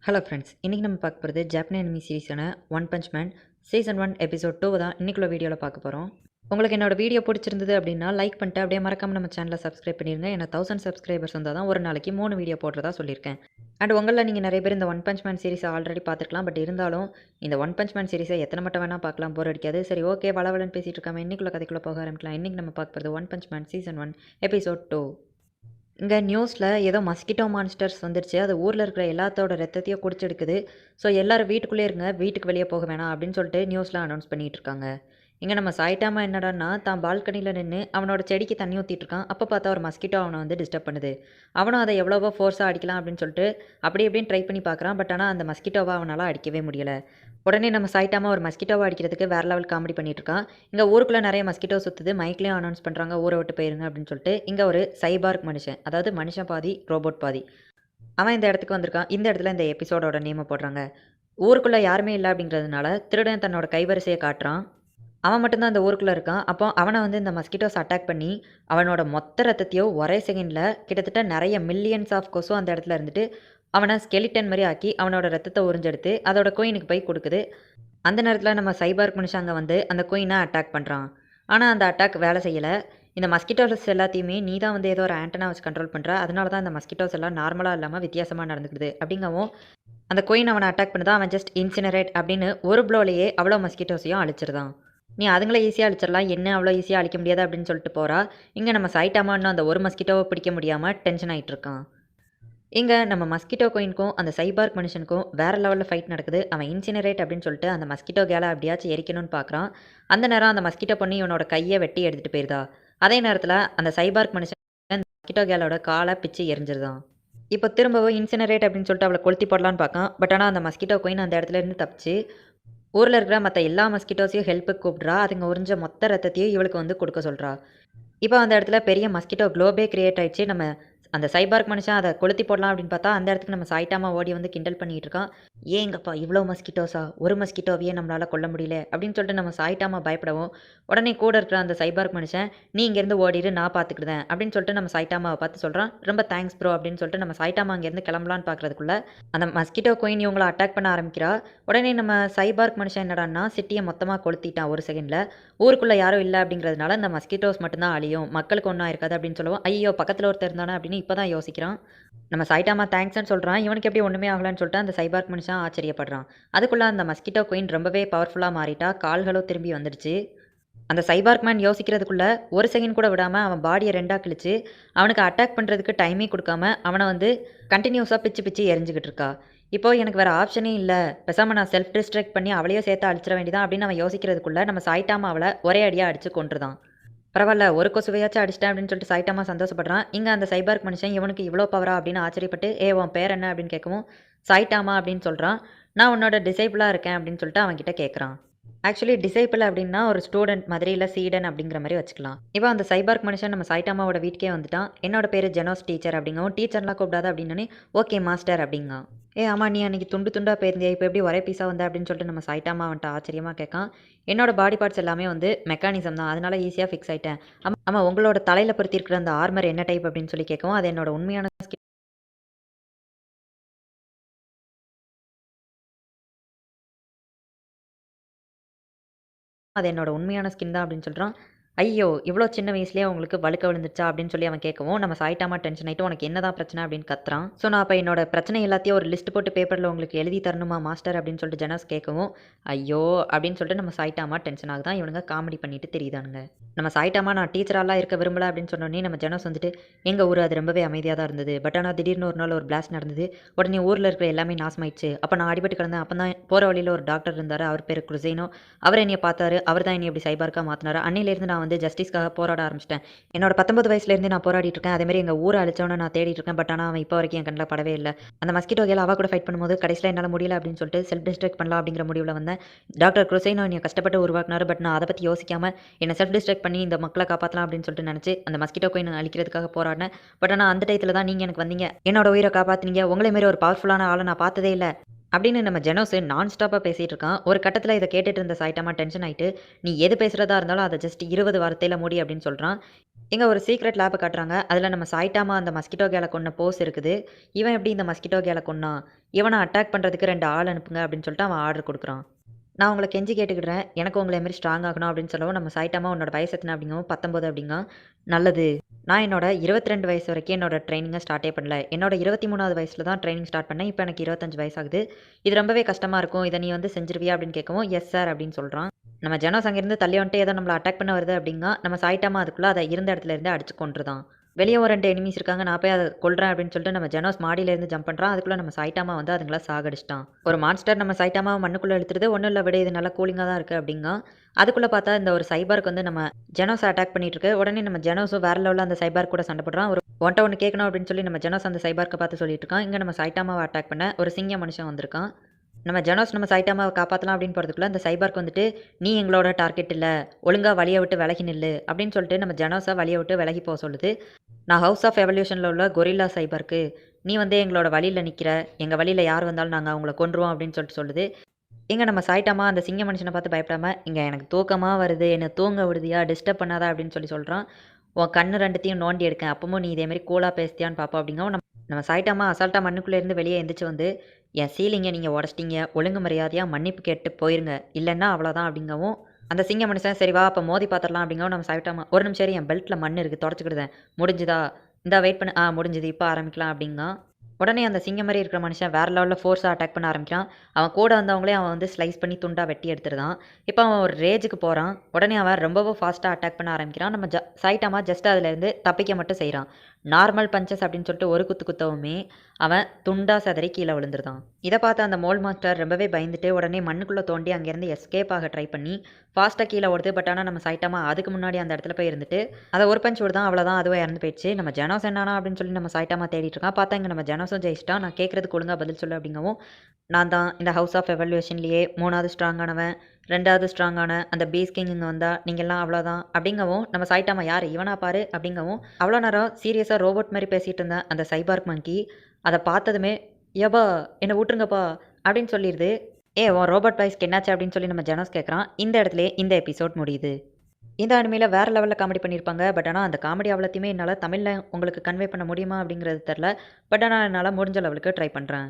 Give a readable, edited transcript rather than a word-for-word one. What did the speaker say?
Hello friends, இன்றைக்கி நம்ம பார்க்க போகிறது ஜாப்பனீஸ் அனிமி சீரிஸான One punch man season 1 episode 2 தான் இன்றைக்குள்ள வீடியோவில் பார்க்க போகிறோம். உங்களுக்கு என்னோட வீடியோ பிடிச்சிருந்தது அப்படின்னா லைக் பண்ணிட்டு அப்படியே மறக்காமல் நம்ம சேனலை சப்ஸ்கிரைப் பண்ணிடுங்க. ஏன்னா 1000 சப்ஸ்கிரைபர்ஸ் இருந்தால் தான் ஒரு நாளைக்கு 3 வீடியோ போடுறதா சொல்லியிருக்கேன். அண்ட் உங்களில் நீங்கள் நிறைய பேர் இந்த ஒன் பஞ்ச் மேன் சீரிஸை ஆல்ரெடி பார்த்துருக்கலாம். பட் இருந்தாலும் இந்த ஒன் பஞ்ச் மேன் சீரிஸை எத்தனை மட்டும் வேணால் பார்க்கலாம், போர் அடிக்காது. சரி, ஓகே, வளவலன்னு பேசிகிட்டு இருக்காமல் இன்றைக்குள்ள கதைக்குள்ளே போக ஆரம்பிக்கலாம். இன்றைக்கி நம்ம பார்க்க போகிறது one punch man season 1 episode 2. இங்கே நியூஸில் ஏதோ மஸ்கிட்டோ மான்ஸ்டர்ஸ் வந்துருச்சு. அது ஊரில் இருக்கிற எல்லாத்தோட ரத்தத்தையும் குடிச்செடுக்குது. ஸோ எல்லோரும் வீட்டுக்குள்ளே இருங்க, வீட்டுக்கு வெளியே போக வேணாம் அப்படின்னு சொல்லிட்டு நியூஸில் அனௌன்ஸ் பண்ணிகிட்டு இருக்காங்க. இங்கே நம்ம சாய்ட்டாமா என்னடான்னா தான் பால்கனியில் நின்று அவனோட செடிக்கு தண்ணி ஊற்றிட்டு இருக்கான். அப்போ பார்த்தா ஒரு மஸ்கிட்டோ அவனை வந்து டிஸ்டர்ப் பண்ணுது. அவனும் அதை எவ்வளவோ ஃபோர்ஸாக அடிக்கலாம் அப்படின்னு சொல்லிட்டு அப்படி இப்படின்னு ட்ரை பண்ணி பார்க்குறான். பட் ஆனால் அந்த மஸ்கிட்டோவை அவனால் அடிக்கவே முடியலை. உடனே நம்ம சாய்ட்டாமா ஒரு மஸ்கிட்டோவை அடிக்கிறதுக்கு வேறு லெவல் காமெடி பண்ணிட்டு இருக்கான். இங்கே ஊருக்குள்ளே நிறைய மஸ்கிட்டோ சுற்றுது. மைக்லேயும் அனௌன்ஸ் பண்ணுறாங்க, ஊரை விட்டு போயிருங்க அப்படின்னு சொல்லிட்டு. இங்கே ஒரு சைபார்க் மனுஷன், அதாவது மனுஷன் பாதி ரோபோட் பாதி, அவன் இந்த இடத்துக்கு வந்திருக்கான். இந்த இடத்துல இந்த எபிசோடோட நேமை போடுறாங்க. ஊருக்குள்ளே யாருமே இல்லை அப்படிங்கிறதுனால திருடன் தன்னோட கைவரிசையை காட்டுறான். அவன் மட்டும்தான் அந்த ஊருக்குள்ளே இருக்கான். அப்போ அவனை வந்து இந்த மஸ்கிட்டோஸ் அட்டாக் பண்ணி அவனோட மொத்த ரத்தத்தையும் ஒரே செகண்டில் கிட்டத்தட்ட நிறைய மில்லியன்ஸ் ஆஃப் கொசு அந்த இடத்துல இருந்துட்டு அவனை ஸ்கெலிட்டன் மாதிரி ஆக்கி அவனோட ரத்தத்தை உறிஞ்செடுத்து அதோட கோயினுக்கு போய் கொடுக்குது. அந்த நேரத்தில் நம்ம சைபார்க் மனுஷன் அங்கே வந்து அந்த கோயினை அட்டாக் பண்ணுறான். ஆனால் அந்த அட்டாக் வேலை செய்யலை. இந்த மஸ்கிட்டோஸ் எல்லாத்தையுமே நீ தான் வந்து ஏதோ ஒரு ஆண்டனா வச்சு கண்ட்ரோல் பண்ணுற, அதனால தான் இந்த மஸ்கிட்டோஸ் எல்லாம் நார்மலாக இல்லாமல் வித்தியாசமாக நடந்துக்குது அப்படிங்கவும் அந்த கோயின் அவனை அட்டாக் பண்ணுதான். அவன் ஜஸ்ட் இன்சினரேட் அப்படின்னு ஒரு ப்ளோலையே அவ்வளோ மஸ்கிட்டோஸையும் அழிச்சிருதான். நீ அதுங்கள ஈஸியாக அழிச்சிடலாம், என்ன அவ்வளோ ஈஸியாக அழிக்க முடியாது அப்படின்னு சொல்லிட்டு போகிறா. இங்கே நம்ம சாய்ட்டாமான்னு அந்த ஒரு மஸ்கிட்டோவை பிடிக்க முடியாமல் டென்ஷன் ஆகிட்டு இருக்கான். இங்கே நம்ம மஸ்கிட்டோ கோயினுக்கும் அந்த சைபார்க் மனுஷனுக்கும் வேறு லெவலில் ஃபைட் நடக்குது. அவன் இன்சினரேட் அப்படின்னு சொல்லிட்டு அந்த மஸ்கிட்டோ கேலை அப்படியாச்சும் எரிக்கணும்னு பார்க்குறான். அந்த நேரம் அந்த மஸ்கிட்டோ பண்ணி இவனோட கையை வெட்டி எடுத்துகிட்டு போயிருதா. அதே நேரத்தில் அந்த சைபார்க் மனுஷன் அந்த மஸ்கிட்டோ கேலோட காலை பிச்சு எரிஞ்சிருதான். இப்போ திரும்பவும் இன்சினரேட் அப்படின்னு சொல்லிட்டு அவளை கொளுத்தி போடலான்னு பார்க்கான். பட் ஆனால் அந்த மஸ்கிட்டோ கோயின் அந்த இடத்துல இருந்து தப்பிச்சு ஊரில் இருக்கிற மற்ற எல்லா மஸ்கிட்டோஸையும் ஹெல்ப்புக்கு கூப்பிட்றா. அதுங்க உறிஞ்ச மொத்த ரத்தத்தையும் இவளுக்கு வந்து கொடுக்க சொல்கிறா. இப்போ அந்த இடத்துல பெரிய மஸ்கிட்டோ குளோபே கிரியேட் ஆயிடுச்சு. நம்ம அந்த சைபார்க் மனுஷன் அதை கொளுத்தி போடலாம் அப்படின்னு பார்த்தா அந்த இடத்துக்கு நம்ம சாய்ட்டாமா ஓடி வந்து கிண்டல் பண்ணிகிட்டு இருக்கான். ஏங்கப்பா இவ்வளோ மஸ்கிட்டோஸா, ஒரு மஸ்கிட்டோவையே நம்மளால் கொல்ல முடியல அப்படின்னு சொல்லிட்டு நம்ம சாய்ட்டாமா பயப்படவும் உடனே கூட இருக்கிற அந்த சைபார்க் மனுஷன் நீ இங்கேருந்து ஓடிடு, நான் பார்த்துக்கிடுதேன் அப்படின்னு சொல்லிட்டு நம்ம சாய்ட்டாமாவை பார்த்து சொல்கிறான். ரொம்ப தேங்க்ஸ் ப்ரோ அப்படின்னு சொல்லிட்டு நம்ம சாய்ட்டாமா அங்கேருந்து கிளம்பலான்னு பார்க்குறதுக்குள்ள அந்த மஸ்கிட்டோ கோயின் இவங்களை அட்டாக் பண்ண ஆரம்பிக்கிறா. உடனே நம்ம சைபார்க் மனுஷன் என்னடான்னா சிட்டியை மொத்தமாக கொளுத்திட்டான் ஒரு செகண்டில். ஊருக்குள்ளே யாரும் இல்லை அப்படிங்கிறதுனால இந்த மஸ்கிட்டோஸ் மட்டும்தான் அழியும், மக்களுக்கு ஒன்றும் இருக்காது அப்படின்னு சொல்லுவோம். ஐயோ பக்கத்தில் ஒருத்தர் இருந்தானே அப்படின்னு இப்போ தான் யோசிக்கிறான். நம்ம சாய்ட்டாமா தேங்க்ஸ்ன்னு சொல்கிறான். இவனுக்கு எப்படி ஒன்றுமே ஆகலான்னு சொல்லிட்டு அந்த சைபார்க் மனுஷன் ஆச்சரியப்படுறான். அதுக்குள்ளே அந்த மஸ்கிட்டோ குயின் ரொம்பவே பவர்ஃபுல்லாக மாறிட்டா. கால்களும் திரும்பி வந்துடுச்சு. அந்த சைபார்க் மேன் யோசிக்கிறதுக்குள்ளே ஒரு செகண்ட் கூட விடாமல் அவன் பாடியை ரெண்டாக கிழிச்சு அவனுக்கு அட்டாக் பண்ணுறதுக்கு டைமே கொடுக்காம அவனை வந்து கண்டினியூஸாக பிச்சு பிச்சு எரிஞ்சுக்கிட்டு இருக்கா. இப்போது எனக்கு வேறு ஆப்ஷனே இல்லை, பேசாமல் நான் செல்ஃப் டிஸ்ட்ராக்ட் பண்ணி அவளையும் சேர்த்து அழிச்சிட வேண்டியதான் அப்படின்னு அவன் யோசிக்கிறதுக்குள்ளே நம்ம சாய்ட்டாமா அவளை ஒரே அடியாக அடித்து கொண்டுதான். பரவாயில்ல, ஒரு கொசுவையாச்சும் அடிச்சிட்டேன் அப்படின்னு சொல்லிட்டு சாய்ட்டாமா சந்தோஷப்படுறான். இங்கே அந்த சைபார்க் மனுஷன் இவனுக்கு இவ்வளோ பவரா அப்படின்னு ஆச்சரியப்பட்டு உன் பேர் என்ன அப்படின்னு கேட்கவும் சாய்ட்டாமா அப்படின்னு சொல்கிறான். நான் உன்னோட டிசைபிளாக இருக்கேன் அப்படின்னு சொல்லிட்டு அவன்கிட்ட கேட்குறான். ஆக்சுவலி டிசைபிள் அப்படின்னா ஒரு ஸ்டூடெண்ட் மாதிரி, இல்லை சீடன் அப்படிங்கிற மாதிரி வச்சுக்கலாம். இப்போ அந்த சைபார்க் மனுஷன் நம்ம சாய்ட்டாமாவோட வீட்டுக்கே வந்துட்டான். என்னோட பேர் ஜெனோஸ் டீச்சர் அப்படிங்கவும் டீச்சர்லாம் கூப்பிடாத அப்படின்னு ஓகே மாஸ்டர் அப்படிங்க. ஆமாம், நீ அன்றைக்கி துண்டு துண்டாக போயிருந்தியா, இப்போ எப்படி ஒரே பீஸாக வந்த அப்படின்னு சொல்லிட்டு நம்ம சாய்ட்டாமா வந்துட்டு ஆச்சரியமாக கேட்கான். என்னோட பாடி பார்ட்ஸ் எல்லாமே வந்து மெக்கானிசம் தான், அதனால ஈஸியாக ஃபிக்ஸ் ஆகிட்டேன். ஆமாம், உங்களோட தலையில் பொருத்தி இருக்கிற அந்த ஆர்மர் என்ன டைப் அப்படின்னு சொல்லி கேட்கவும் அது என்னோட உண்மையான ஸ்கின் தான் அப்படின்னு சொல்கிறான். ஐயோ இவ்வளோ சின்ன வயசுலேயே உங்களுக்கு வழுக்க விழுந்துச்சா அப்படின்னு சொல்லி அவன் கேட்கவும் நம்ம சாய்ட்டாமா டென்ஷன் ஆகிட்டு உனக்கு என்ன தான் பிரச்சனை அப்படின்னு கத்துறான். ஸோ நான் அப்போ என்னோட பிரச்சனை எல்லாத்தையும் ஒரு லிஸ்ட் போட்டு பேப்பரில் உங்களுக்கு எழுதி தரணுமா மாஸ்டர் அப்படின்னு சொல்லிட்டு ஜெனோஸ் கேட்கவும் ஐயோ அப்படின்னு சொல்லிட்டு நம்ம சாய்ட்டாமா டென்ஷன் ஆகுதான். இவனுங்க காமெடி பண்ணிட்டு தெரியுதானுங்க. நம்ம சாய்ட்டாமா நான் டீச்சராலாம் இருக்க விரும்பல அப்படின்னு சொன்னோன்னே நம்ம ஜெனோஸ் வந்துட்டு எங்கள் ஊர் அது ரொம்பவே அமைதியாக தான் இருந்தது. பட் ஆனால் திடீர்னு ஒரு நாள் ஒரு பிளாஸ்ட் நடந்தது. உடனே ஊரில் இருக்கிற எல்லாமே நாசமாயிடுச்சு. அப்போ நான் அடிபட்டு கிடந்தேன். அப்போ தான் போகிற வழியில் ஒரு டாக்டர் இருந்தார், அவர் பேர் குருசேனோ. அவர் என்னையை பார்த்தாரு, அவர் தான் என்னை எப்படி சைபார்க்காக மாற்றினார். அன்னையிலேருந்து நான் வந்து ஜஸ்டிஸ்க்காக போராட ஆரம்பிச்சிட்டேன். என்னோட 19 வயசுலேருந்து நான் போராடிட்டு இருக்கேன். அதேமாதிரி எங்கள் ஊரை அழிச்சவனை நான் தேடிட்டு இருக்கேன். பட் ஆனால் அவன் இப்போ வரைக்கும் என் கண்ணில் படவே இல்லை. அந்த மஸ்கிட்டோ கேல அவ கூட ஃபைட் பண்ணும்போது கடைசியில் என்னால் முடியல அப்படின்னு சொல்லிட்டு செல்ஃப் டிஸ்ட்ராக்ட் பண்ணலாம் அப்படிங்கிற முடிவில் வந்தேன். டாக்டர் குருசேனோ என்னை கஷ்டப்பட்டு உருவாக்குனார். பட் நான் அதை பற்றி யோசிக்காமல் என்னை செல்ஃப் டிஸ்ட்ராக்ட் பண்ணி இந்த மக்களை காப்பாற்றலாம் அப்படின்னு சொல்லிட்டு நினச்சி அந்த மஸ்கிட்டோ கோயின் அழிக்கிறதுக்காக போராடினேன். பட் ஆனால் அந்த டயத்தில் தான் நீங்கள் எனக்கு வந்தீங்க, என்னோட உயிரை காப்பாற்றினீங்க. உங்களை மாரி ஒரு பவர்ஃபுல்லான ஆளை நான் பார்த்ததே இல்லை அப்படின்னு நம்ம ஜெனோஸ் நான் ஸ்டாப்பாக பேசிகிட்டு இருக்கான். ஒரு கட்டத்தில் இதை கேட்டுட்டு இருந்த சாய்ட்டாமா டென்ஷன் ஆகிட்டு நீ எது பேசுகிறதா இருந்தாலும் அதை ஜஸ்ட் 20 வார்த்தையில் மூடி அப்படின்னு சொல்கிறான். இங்க ஒரு சீக்ரெட் லேப காட்டுறாங்க. அதுல நம்ம சாய்டாமா அந்த மஸ்கிட்டோ கேல கொன்ன போஸ் இருக்குது. இவன் எப்படி இந்த மஸ்கிட்டோ கேல கொன்னான்? இவன அட்டாக் பண்றதுக்கு 2 ஆள் அனுப்புங்க அப்படின்னு சொல்லிட்டு அவன் ஆர்டர் குடுக்குறான். நான் உங்கள கெஞ்சி கேட்டுக்கிடுறேன். எனக்கு உங்கள மாரி ஸ்ட்ராங் ஆகணும் அப்படின்னு சொல்லவும், நம்ம சாய்டாமா உன்னோட வயசு எத்தன அப்படிங்கவும் 19 அப்படிங்கான். நல்லது. நான் என்னோட 22 வயசு வரைக்கும் என்னோட ட்ரெய்னிங்க ஸ்டார்ட்டே பண்ணல. என்னோட 23வது வயசுல தான் ட்ரெய்னிங் ஸ்டார்ட் பண்ணேன். இப்ப எனக்கு 25 வயசு ஆகுது. இது ரொம்பவே கஷ்டமா இருக்கும். இத நீ வந்து செஞ்சுருவியா அப்படின்னு கேட்கவும், எஸ் சார் அப்படின்னு சொல்றான். நம்ம ஜெனோஸ் அங்கேருந்து தள்ளி வந்துட்டு ஏதோ நம்மள அட்டாக் பண்ண வருது அப்படிங்கான். நம்ம சாய்டாமா அதுக்குள்ள அத இருந்த இடத்துல இருந்தே அடிச்சு கொன்றுதான். வெளிய ஒரு 2 எனிமீஸ் இருக்காங்க. நான் போய் அத கொல்றேன் அப்படின்னு சொல்லிட்டு நம்ம ஜெனோஸ் மாடியிலேருந்து ஜம்ப் பண்றான். அதுக்குள்ள நம்ம சாய்டாமா வந்து அதுங்கள சாகடிச்சுட்டான். ஒரு மான்ஸ்டர் நம்ம சாய்டாமாவ மண்ணுக்குள்ள இழுத்துருது. ஒண்ணும் இல்ல விடு இது நல்லா கூலிங்கா தான் இருக்கு அப்படிங்கான். அதுக்குள்ள பார்த்தா இந்த ஒரு சைபர்க் வந்து நம்ம ஜெனோஸ அட்டாக் பண்ணிட்டு இருக்கு. உடனே நம்ம ஜெனோஸும் வேற லெவல்ல அந்த சைபர்க் கூட சண்ட போடுறான். உன்ட்ட ஒண்ணு கேட்கணும் அப்படின்னு சொல்லி நம்ம ஜெனோஸ் அந்த சைபர்க்க பார்த்து சொல்லிட்டு இருக்கான். இங்க நம்ம சாய்டாமாவ அட்டாக் பண்ண ஒரு சிங்க மனுஷன் வந்திருக்கான். நம்ம ஜெனோஸ் நம்ம சாய்டாமாவ காப்பாத்தலாம் அப்படின்னு போறதுக்குள்ள அந்த சைபர்க் வந்துட்டு, "நீ எங்களோட டார்கெட் இல்ல. ஒழுங்கா வழிய விட்டு விலகி நில்லு" அப்படின்னு சொல்லிட்டு நம்ம ஜெனோஸ வழிய விட்டு விலகி போ சொல்லுது. நான் ஹவுஸ் ஆஃப் எவல்யூஷன்ல உள்ள கொரில்லா சைபர்க்கு, "நீ வந்து எங்களோட வழியில நிக்கிற. எங்க வழியில யார் வந்தாலும் நாங்க அவங்கள கொன்றுவோம்" அப்படின்னு சொல்லிட்டு சொல்லுது. இங்க நம்ம சாய்டாமா அந்த சிங்க மனுஷன பார்த்து பயப்படாம, "இங்க எனக்கு தூக்கமா வருது. என்ன தூங்க விடுதியா? டிஸ்டர்ப் பண்ணாத" அப்படின்னு சொல்லி சொல்றான். "உன் கண்ணு 2த்தையும் நோண்டி எடுக்கேன். அப்பமும் நீ இதே மாரி கூலா பேசுதியான்னு பார்ப்போம்" அப்படிங்கவும், நம்ம சாய்டாமா அசால்ட்டா மண்ணுக்குள்ள இருந்து வெளிய எந்திரிச்சு வந்து, "என் சீலிங்க நீங்க உடைச்சிட்டீங்க. ஒழுங்கு மரியாதையா மன்னிப்பு கேட்டு போயிருங்க. இல்லன்னா அவ்வளோதான்" அப்படிங்கவும், அந்த சிங்க மனுஷன், "சரி வா அப்ப மோதி பார்த்துரலாம்" அப்படிங்கவும் நம்ம சாய்டாமா, "ஒரு நிமிஷம் இரு என் பெல்ட்ல மண் இருக்கு தொடச்சுக்கிடுதேன். முடிஞ்சுதா? இந்தா வெயிட் பண்ணு. முடிஞ்சுது. இப்ப ஆரம்பிக்கலாம்" அப்படிங்கான். உடனே அந்த சிங்கம் மாரி இருக்கிற மனுஷன் வேற லெவல்ல ஃபோர்ஸா அட்டாக் பண்ண ஆரம்பிக்கிறான். அவன் கூட வந்தவங்களே அவன் வந்து ஸ்லைஸ் பண்ணி துண்டா வெட்டி எடுத்துருதான். இப்ப அவன் ஒரு ரேஜுக்கு போறான். உடனே அவன் ரொம்பவும் ஃபாஸ்ட்டா அட்டாக் பண்ண ஆரம்பிக்கிறான். நம்ம சாய்டாமா ஜஸ்ட் அதுலேருந்து தப்பிக்க மட்டும் செய்றான். நார்மல் பஞ்சஸ் அப்படின்னு சொல்லிட்டு ஒரு குத்து குத்தவுமே, அவன் துண்டா சிதறி கீழ விழுந்துருதான். இத பார்த்த அந்த மோல் மாஸ்டர் ரொம்பவே பயந்துட்டு உடனே மண்ணுக்குள்ள தோண்டி அங்கேருந்து எஸ்கேப் ஆக ட்ரை பண்ணி, ஃபாஸ்ட்டா கீழ ஓடுது. பட் ஆனா நம்ம சாய்டாமா அதுக்கு முன்னாடி அந்த இடத்துல போய் இருந்துட்டு, அத ஒரு பஞ்ச் விடுதான் அவ்வளோதான் அதுவும் இறந்து போயிடுச்சு. நம்ம ஜெனோஸ் என்னானா அப்படின்னு சொல்லி நம்ம சாய்டாமா தேடிட்டு இருக்கான். பார்த்தா இங்க நம்ம ஜெனோஸும் ஜெயிச்சுட்டான். நான் கேட்கறதுக்கு ஒழுங்கா பதில் சொல்லு அப்படிங்கவும், நான் தான் இந்த ஹவுஸ் ஆஃப் எவல்யூஷன்லயே 3வது ஸ்ட்ராங்கானவன். 2வது ஸ்ட்ராங்கான அந்த பீஸ் கிங் இங்க வந்தா, நீங்கலாம் அவ்வளோதான் அப்படிங்கவும், நம்ம சாய்டாமா யாரு இவனா பாரு அப்படிங்கவும், அவ்வளோ நேரம் சீரியஸா ரோபோட் மாரி பேசிட்டு இருந்த அந்த சைபார்க் மங்கி, அத பார்த்ததுமே, "யப்பா என்ன வுட்டுருங்கப்பா" அப்படின்னு சொல்லிருது. உன் ரோபோட் பாய்ஸ்க்கு என்னாச்சு அப்படின்னு சொல்லி நம்ம ஜெனோஸ் கேட்குறான். இந்த இடத்துலயே இந்த எபிசோட் முடியுது. இந்த அனிமேல வேற லெவல்ல காமெடி பண்ணியிருப்பாங்க. பட் ஆனா அந்த காமெடி அவ்வளத்தையுமே என்னால தமிழ்ல உங்களுக்கு கன்வே பண்ண முடியுமா அப்படிங்கிறது தெரியல. பட் ஆனா என்னால முடிஞ்ச லெவலுக்கு ட்ரை பண்றேன்.